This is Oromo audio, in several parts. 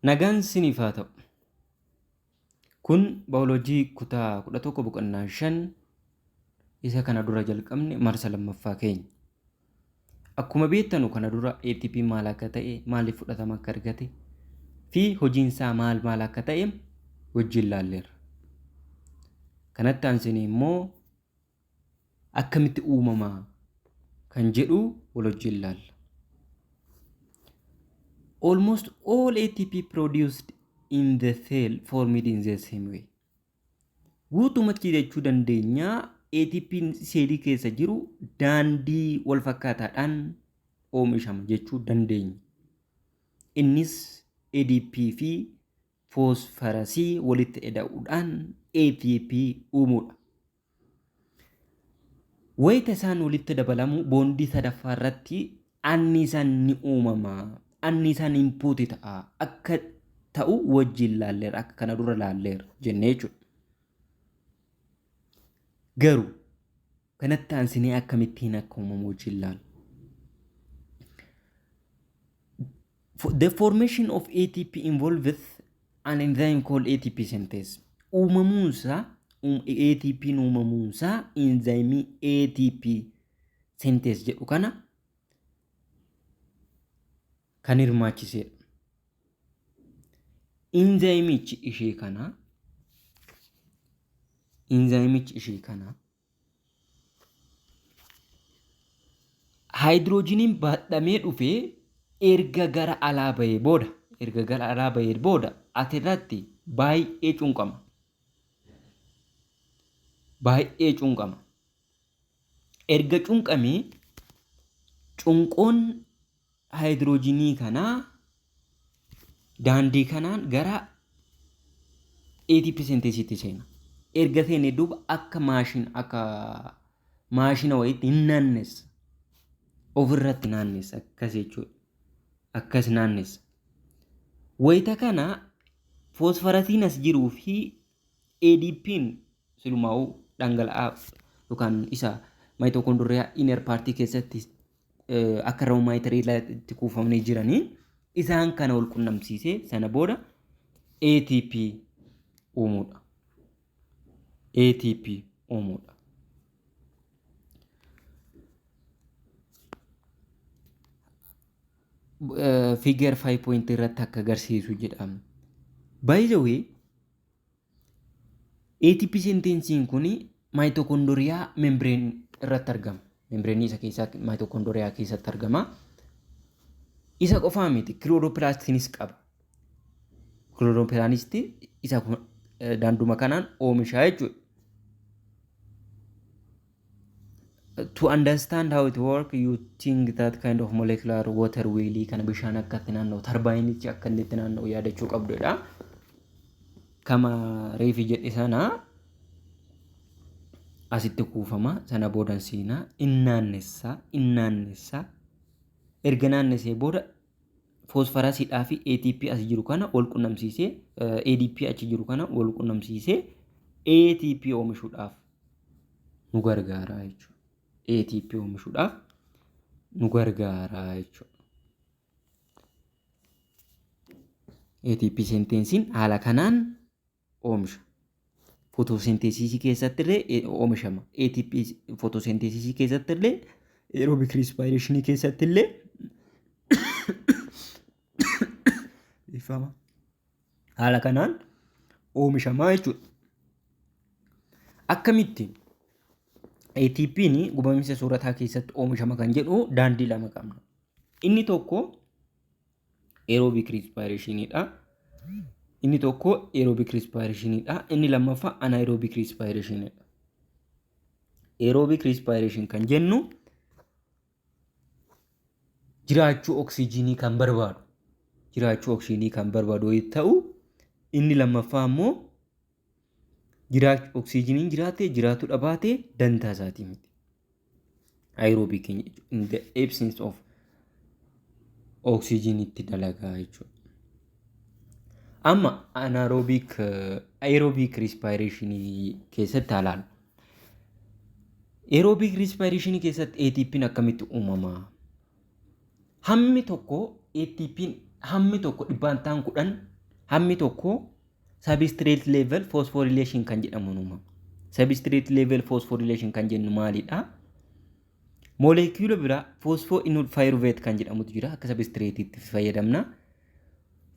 Nagaan siniif haa ta'u. Kun baayoloojii kutaa 11 isa kana dura jalqabne marsa lammaffaa keenya. Akkuma beektanu kana dura ATP maal akka ta'e, maaliif fudhatama akka argate fi hojiinsaa maal akka ta'e wajjin ilaalleerra. Kanatti aansinee immoo akkamitti uumamaa kan jedhu wal wajjin ilaalla. Almost all ATP produced in the cell formed in the same way. Guutumatti jechuu dandeenya ATP'n seelii keessa jiru daandii wal fakkaataadhaan oomishama jechuu dandeenya. Innis ADP fi foosfarasii walitti hidhuudhaan ATP uumuudha. Wayita isaan walitti dabalamu boondii sadaffaa irratti anniisaan ni uumama. Anniisaan inpuutii ta'a. Akka ta'u wajjin ilaalleera. Akka kana dura ilaalleera jennee jechuudha. Garuu kanatti aansinee akkamittiin akka uumamu wajjin ilaalla. The formation of ATP involves an enzyme called ATP synthase. ATP'n uumamuunsaa enzyme ATP synthase jedhu kana kan hirmaachisedha. Enzymichi ishee kana hydrogeniin baadhamee dhufee erga gara alaa bahee booda asirratti baay'ee cunqama. Erga cunqamee cunqoon hydrogenii kanaa daandii kanaan gara ATP synthesiitti seena. Erga seenee duuba akka maashina wayiitti hin naannessa. Ofirratti naannessa akkas jechuudha. Akkas naannessa. Wayita kana foosfarasiin as jiruu fi ADP'n silumaa'uu dhangala'aa yookaan isa maayitookondiriyaa inner paartii keessatti akka raawumaayitariitti kuufamanii jiranii isaan kana wal qunnamsiisee sana booda ATP uumuudha. Figure 5 irratti akka agarsiisu jedhama. By the way, ATP synthesiin kun maayitookondiriyaa membreen irratti argama. Membreenii isa keessaa maayitookondiriyaa keessatti argama. Isa qofaa miti kilooropilaastinis qaba. Kilooropilaastisti isa daanduma kanaan oomishaa jechuudha. To understand how it works, you think that kind of molecular water wheel kana bishaan akkatti naanna'u tarbaayinichi akka inni itti naanna'u yaadachuu qabdudha. Kama reefi jedhe sana asitti kuufama sana boodan seenaa innaannessaa erga naannessee booda foosfarasiidhaa fi ATP as jiru kana wal qunnamsiisee ADP achi jiru kana wal qunnamsiisee ATP oomishuudhaaf nu gargaara jechuudha. ATP synthesiin haala kanaan oomisha. Fotoosintesisii keessatti illee oomishama. ATP fotoosintesisii keessatti illee aerobic respiration keessatti illee haala kanaan oomishamaa jechuudha. Akkamitti ATP'n gubamiinsa soorataa keessatti oomishama kan jedhu daandii lama qabna. Inni tokko aerobic respirationidha. Inni tokko aerobic respirationidha. Inni lammaffaa anaerobic respirationidha. Aerobic respiration kan jennu jiraachuu oksijiinii kan barbaadu yoo ta'u, inni lammaffaa immoo oksijiiniin jiraatee jiraatu dhabaatee dantaa isaatii miti. Aerobic in the absence of oksijiin itti dalagaa jechuudha. Amma aerobic respiration keessatti haalaan. Aerobic respiration keessatti ATP'n akkamitti uumamaa? Hammi tokko ATP'n hammi tokko dhibbantaan 10 hammi tokko substrate level phosphorylation kan jedhamu uumama. Substrate level phosphorylation kan jennu maalidha? Molecular bira phosphoenol pyruvate kan jedhamutu jira. Akka substrate itti fayyadamna.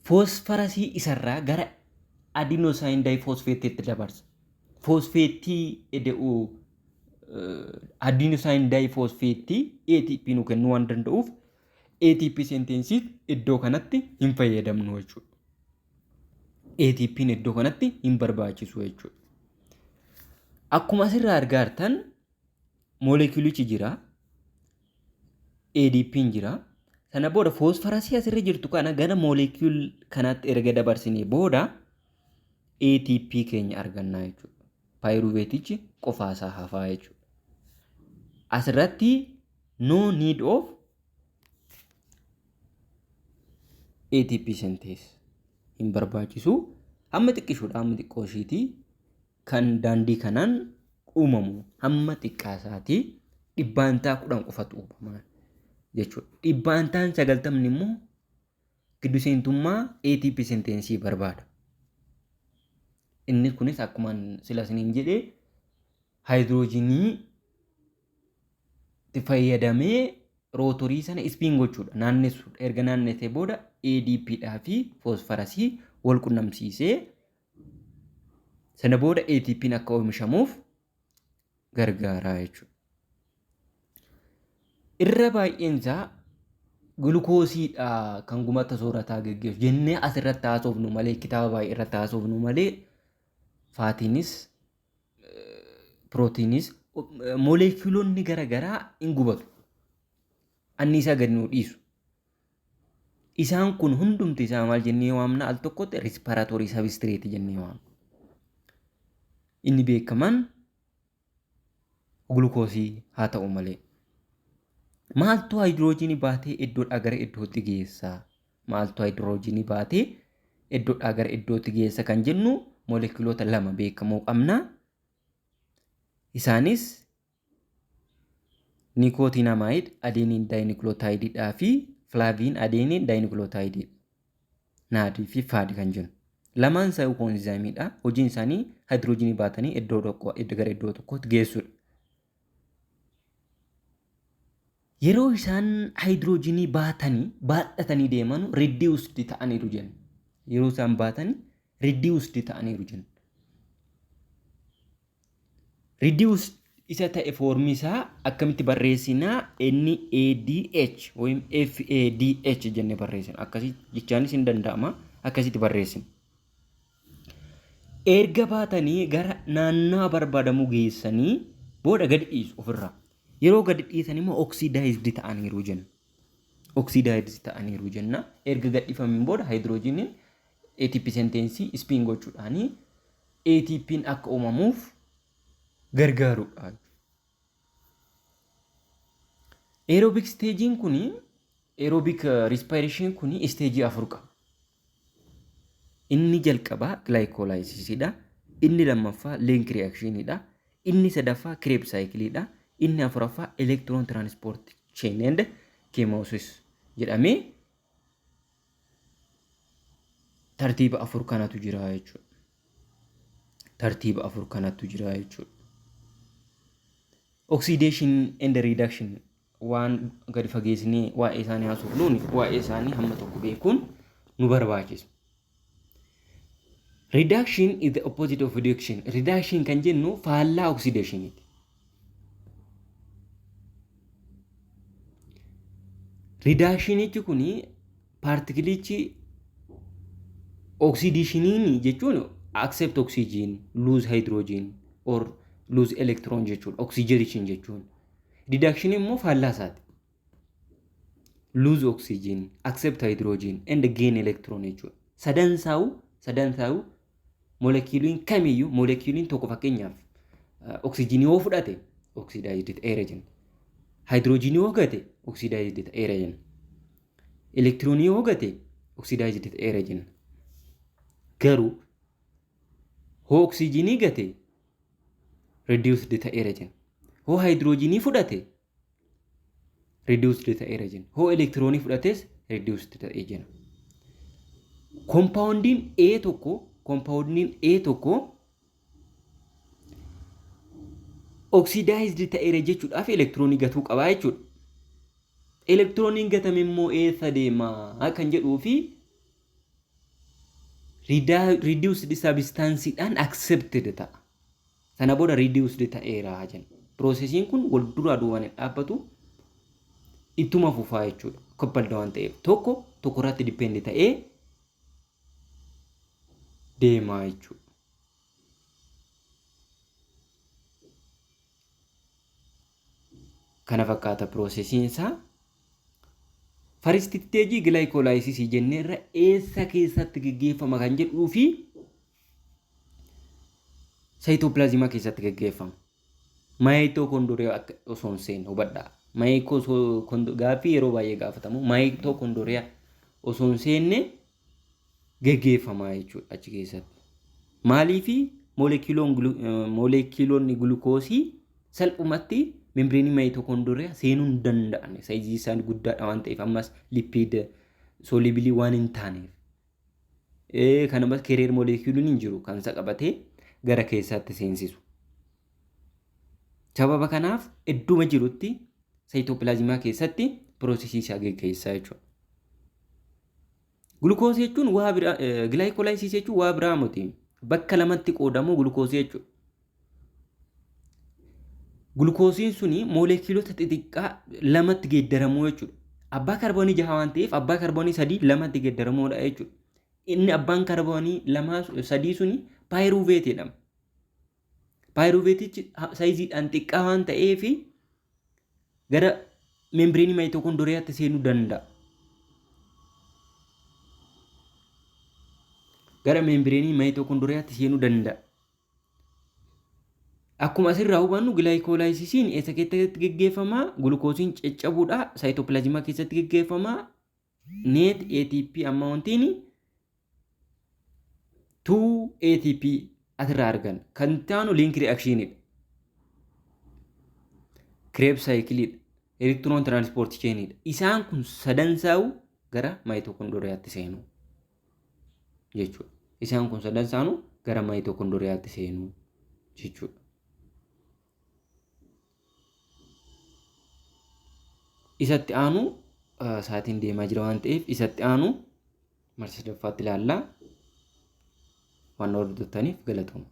Phosphorus isarraa gara adenosine diphosphate itti dabarsa. Phosphate eda'u adenosine diphosphate ATP nu kennuu waan danda'uuf ATP synthesis iddoo kanatti hin fayyadamnu jechuudha. ATP iddoo kanatti hin barbaachisu jechuudha. Akkuma asirraa argaa jirtan moleculichi jira. ADP jira. Sana booda phosphorus asirra jirtu kana gara molecule kanatti erga dabarsinee booda ATP keenya arganna jechuudha. Pyruvate qofaasaa hafaa jechuudha. Asirratti no need of ATP synthesis hin barbaachisu. Hamma xiqqishuudha, hamma xiqqooshiitii kan daandii kanaan uumamu hamma xiqqaasaati dhibbantaa 10 qofatu uumama jechuudha. Dhibbantaan 90 immoo giddu seentummaa ATP synthesis barbaada. Inni kunis akkuma sila isiniin jedhee hydrogenii itti fayyadamee rootorii sana spin gochuudha. Naannessuudha. Erga naannessee booda ADP dhaa fi phosphorus wal qunnamsiisee sana booda ATP akka oomishamuuf gargaaraa jechuudha. Irra baay'eensaa gulukoosiidha kan gumata soorataa geggeessu jennee asirratti haasofnu malee kitaaba baay'ee irratti haasofnu malee faatiinis pirootiinis moleekuloonni garaagaraa hin gubatu. Anniisaa gadi nuu dhiisu. Isaan kun hundumti isaa maal jennee waamna? Al tokkotti respiratory substrate jennee waamna. Inni beekaman gulukoosii haa ta'u malee. Maaltu hydrogenii baatee iddoodhaa gara iddootti geessa? Maaltu hydrogenii baatee iddoodhaa gara iddootti geessa kan jennu moleekuloota lama beekamoo qabna. Isaanis nicotinamide adenine dinucleotide dhaa fi flavin adenine dinucleotide naadii fi faadi kan jennu. Lamaan isaa coenzymeidha. Hojiin isaanii hydrogenii baatanii iddoo tokko gara iddoo tokkotti geessudha. Yeroo isaan hydrogenii baatanii baadhatanii deeman reduced ta'aniiru jenna. Yeroo isaan baatanii reduced ta'aniiru jenna. Reduced isa ta'e foormi isaa akkamitti barreessinaa? NADH ወይም FADH jennee barreessina. Akkasii jechaanis hin danda'ama. Akkasitti barreessina. Erga baatanii gara naannoo barbaadamu geessanii booda gadi dhiisu ofirraa. Yeroo gadi dhiisan immoo oxidized ta'aniiru jenna. Oxidized ta'aniiru jenna. Erga gadi dhiifamiin booda hydrogeniin ATP synthesis spin gochuudhaani ATP'n akka uumamuuf gargaarudha. Aerobic staging kuni aerobic respiration kuni stage 4 qaba. Inni jalqabaa glycolysis dha. Inni lammaffaa link reaction dha. Inni sadaffaa Krebs cycle dha. Inni afuraffaa electron transport chain and chemosis jedhamee tartiiba 4 kanatu jira jechuudha. Tartiiba 4 kanatu jira jechuudha. Oxidation and reduction waan gadi fageessinee waa'ee isaanii haasofnuun waa'ee isaanii hamma tokko beekuun nu barbaachisa. Reduction is the opposite of reduction. Reduction kan jennu faallaa oxidationiiti. Reductionichi kuni partikilichi oxidationiin jechuun accept oxygen, lose hydrogen or lose electron jechuudha. Oxygenation jechuun. Reduction immoo faallaa isaati. Lose oxygen, accept hydrogen and gain electron jechuudha. Sadansaa'u moleculiin kamiyyuu moleculiin tokko fakkeenyaaf oxygenii yoo fudhate oxidized ta'eera jenna. Hydrogenii yoo gate oxidized ta'eera jenna. Electronii yoo gate oxidized ta'eera jenna. Garuu hoo oxygenii gate reduced ta'eera jenna. Hoo hydrogenii fudhate reduced ta'eera jenna. Hoo electronii fudhates reduced ta'ee jenna. Kompaawundiin A tokko oksidaayizd ta'eera jechuudhaaf elektiroonii gatuu qabaa jechuudha. Elektirooniin gatame immoo eessa deemaa kan jedhuu fi reduced substanceedhaan accepted ta'a. Sana booda reduced ta'eera jenna. Piroosesiin kun wal duraa duubaan dhaabbatu ittuma fufaa jechuudha. Koppalda waan ta'eef tokko irratti dipendi ta'ee deemaa jechuudha. Kana fakkaata piroosesiin isaa. First stage glycolysis jenneerra eessa keessatti gaggeeffama kan jedhuu fi saayitoopilaazmaa keessatti gaggeeffama. Maayitookondoriyaa osoo hin seenne hubadhaa. Gaaffii yeroo baay'ee gaafatamu maayitookondoriyaa osoo hin seenne gaggeeffama jechuudha achi keessatti. Maaliifi moolekiiloonni gulukoosii salphumatti membreenii maayitookondoriyaa seenuu hin danda'an. Saayizii isaan guddaadha waan ta'eef ammas lipiid soolibilii waan hin taaneef. Kanamas kereer moolekiiluun hin jiru kan isa qabatee gara keessaatti seensisu. Sababa kanaaf idduma jirutti saayitoopilaazmaa keessatti piroosesii isaa gaggeessaa jechuudha. Gulukoosii jechuun waa biraa, gilaayikoolaayisii jechuun waa biraa miti. Bakka lamatti qoodamu gulukoosii jechuudha. Gulukoosiin suni moolekiilota xixiqqaa lamatti geeddaramuu jechuudha. Abbaa kaarboonii 6 waan ta'eef abbaa kaarboonii 3 lamatti geeddaramuudha jechuudha. Inni abbaan kaarboonii 3 suni paayiruveet jedhama. Paayiruveetichi saayiziidhaan xiqqaa waan ta'eef gara membreenii maayitookondoriyaatti seenuu danda'a. Gara membreenii maayitookondoriyaatti seenuu danda'a. Akkuma asirraa hubannu gilaayikoolaayisiin eessa keessatti gaggeeffama? Gulukoosiin caccabuudha saayitoopilaazmaa keessatti gaggeeffama. Net ATP ammauntiin 2 ATP asirraa argan. Kan taanu link reactionidha. Krebs cycleidha. Electron transport chainidha. Isaan kun sadansaa'u gara maayitookondoriyaatti seenu jechuudha. Isaan kun sadansaa'u gara maayitookondoriyaatti seenu jechuudha. Isatti aanu sa'aatiin deemaa jira waan ta'eef isatti aanu marsa sadaffaatti ilaallaa. Waan hordoftaniif galatooma.